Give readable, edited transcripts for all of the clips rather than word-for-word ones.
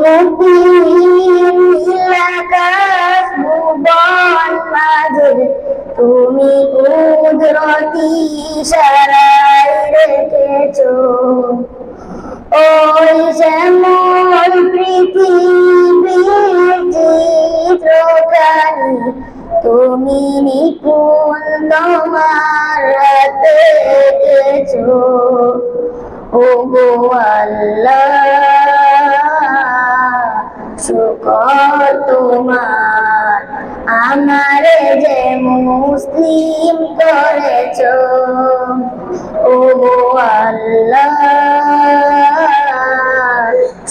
মুক্তিহীন নীলাকাশ ভুবন মাঝে তুমি কুদরতি ইশারায় রেখেছো ওই শ্যামল পৃথিবীর চিত্রখানি তুমি নিপুণ তোমার হাতে এঁকেছো ওগো আল্লাহ শুকর তোমার আমারে যে মুসলিম করেছো ওগো আল্লাহ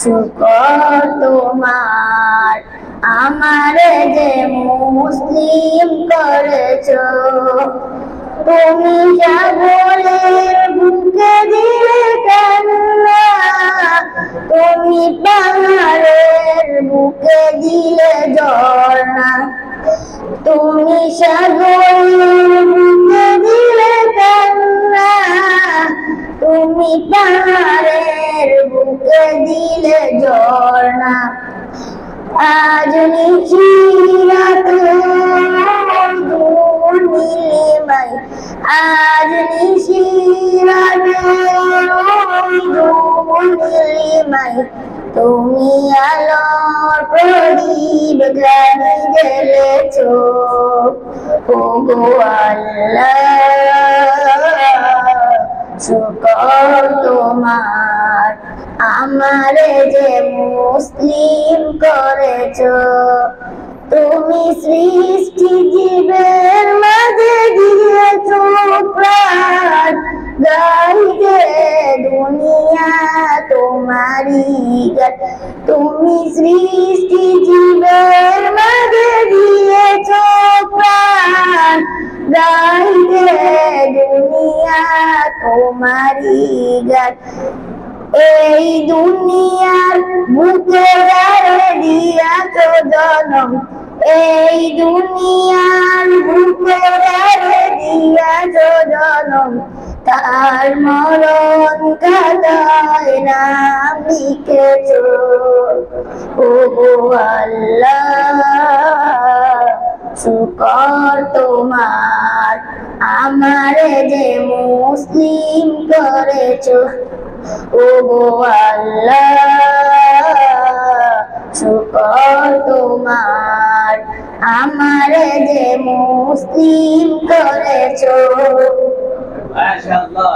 শুকর তোমার আমারে যে মুসলিম করেছো তুমি সাগরের বুকে দিলে কান্না তুমি পাহাড়ের বুকে দিলে ঝর্ণা তুমি সাগরের বুকে দিলে কান্না তুমি পাহাড়ের বুকে দিলে ঝর্ণা আজ নিশিরাত নীলিমায় আজ নিশিরাত নীলিমায় তুমি আলোর প্রদীপ গানি জ্বেলেছো ওগো আল্লাহ শুকর তোমার আমারে যে মুসলিম করেছো তুমি সৃষ্টি জীবের মাঝে দিয়েছো প্রাণ গাইতে দুনিয়া তোমারি গান তুমি সৃষ্টি জীবের মাঝে দিয়েছো প্রাণ গাইতে দুনিয়া তোমারি গান এই দুনিয়ার বুকে যারে দিয়াছো জনম এই দুনিয়ার বুকে যারে দিয়াছো জনম তার মরণ খাতায় নাম লিখেছো ওগো আল্লাহ শুকর তোমার আমারে যে মুসলিম করেছো ওগো আল্লাহ শুকর তোমার আমারে যে মুসলিম করেছো। মাশাআল্লাহ।